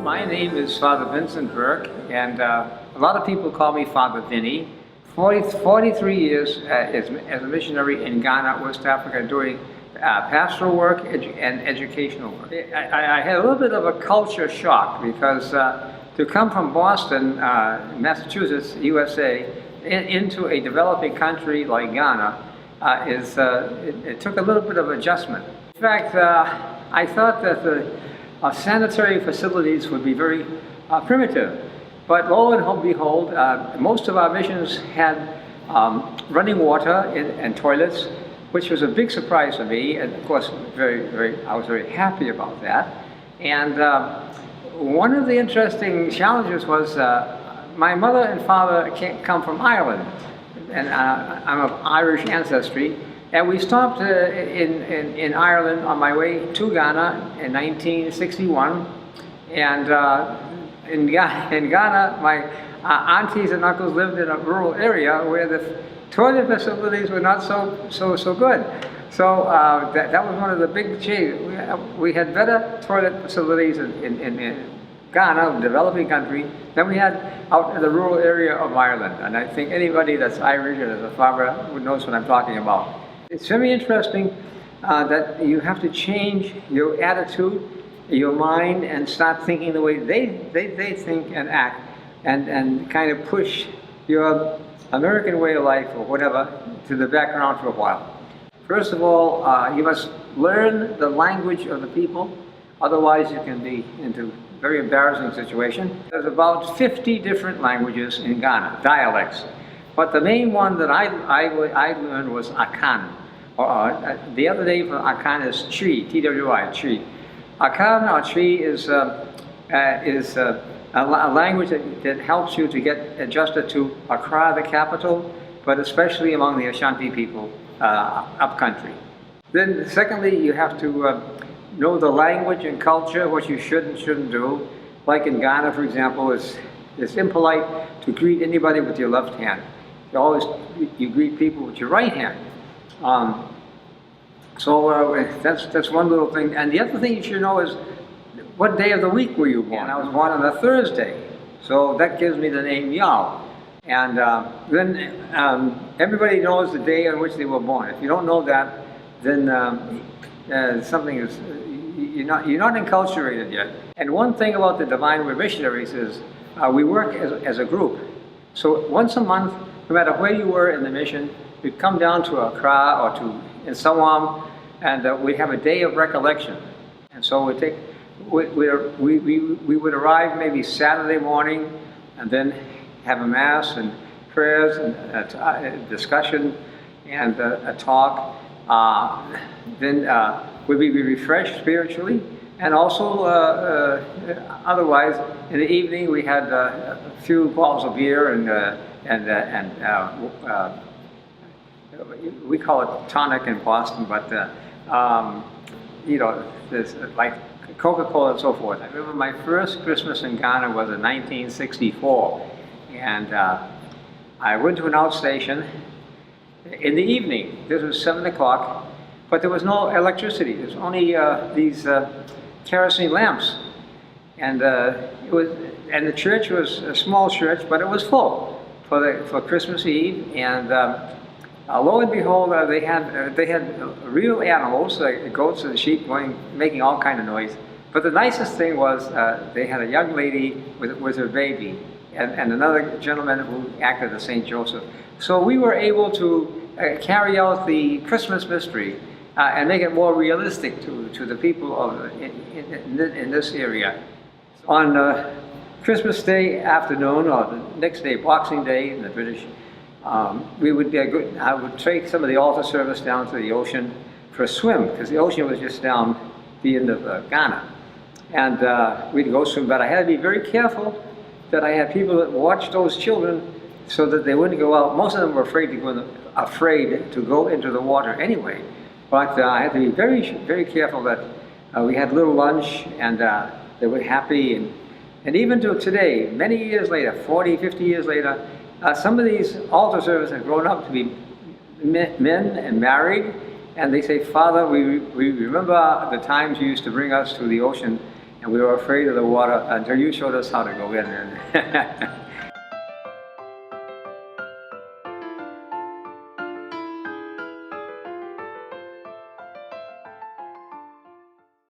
My name is Father Vincent Burke, and a lot of people call me Father Vinny. 43 years as a missionary in Ghana, West Africa, doing pastoral work and educational work. I had a little bit of a culture shock because to come from Boston, Massachusetts, USA, into a developing country like Ghana, it took a little bit of adjustment. In fact, I thought that the sanitary facilities would be very primitive. But lo and behold, most of our missions had running water and toilets, which was a big surprise to me. And of course, I was very happy about that. And one of the interesting challenges was my mother and father come from Ireland, and I'm of Irish ancestry. And we stopped in Ireland on my way to Ghana in 1961. And in Ghana, my aunties and uncles lived in a rural area where the toilet facilities were not so good. So that was one of the big changes. We had better toilet facilities in Ghana, a developing country, than we had out in the rural area of Ireland. And I think anybody that's Irish or that's a farmer knows what I'm talking about. It's very interesting that you have to change your attitude, your mind, and start thinking the way they think and act, and kind of push your American way of life or whatever to the background for a while. First of all, you must learn the language of the people, otherwise you can be into a very embarrassing situation. There's about 50 different languages in Ghana, dialects. But the main one that I learned was Akan. The other name for Akan is Twi, T-W-I, Twi. Akan or Twi is a language that helps you to get adjusted to Accra, the capital, but especially among the Ashanti people upcountry. Then secondly, you have to know the language and culture, what you should and shouldn't do. Like in Ghana, for example, it's impolite to greet anybody with your left hand. You greet people with your right hand. That's one little thing. And the other thing you should know is what day of the week were you born? I was born on a Thursday, so that gives me the name Yao. And then everybody knows the day on which they were born. If you don't know that, then something is, you're not enculturated yet. And one thing about the Divine Word Missionaries is we work as a group. So once a month, no matter where you were in the mission, we'd come down to Accra or to in Sawam, and we'd have a day of recollection. And so we would arrive maybe Saturday morning, and then have a mass and prayers and a discussion and a talk. Then we'd be refreshed spiritually, and also otherwise in the evening we had a few bottles of beer and we call it tonic in Boston, but there's like Coca-Cola and so forth. I remember my first Christmas in Ghana was in 1964, and I went to an outstation in the evening. This was 7 o'clock, but there was no electricity. There was only these kerosene lamps, and the church was a small church, but it was full for Christmas Eve. And lo and behold, they had real animals, like goats and sheep, making all kind of noise. But the nicest thing was they had a young lady with her baby, and another gentleman who acted as Saint Joseph. So we were able to carry out the Christmas mystery and make it more realistic to the people in this area. On Christmas Day afternoon, or the next day, Boxing Day in the British, I would take some of the altar service down to the ocean for a swim, because the ocean was just down the end of Ghana. And we'd go swim, but I had to be very careful that I had people that watched those children so that they wouldn't go out. Most of them were afraid to go into the water anyway. But I had to be very, very careful that we had little lunch, and they were happy. And even to today, many years later, 40, 50 years later, some of these altar servers have grown up to be men and married, and they say, "Father, we remember the times you used to bring us to the ocean, and we were afraid of the water until you showed us how to go in. And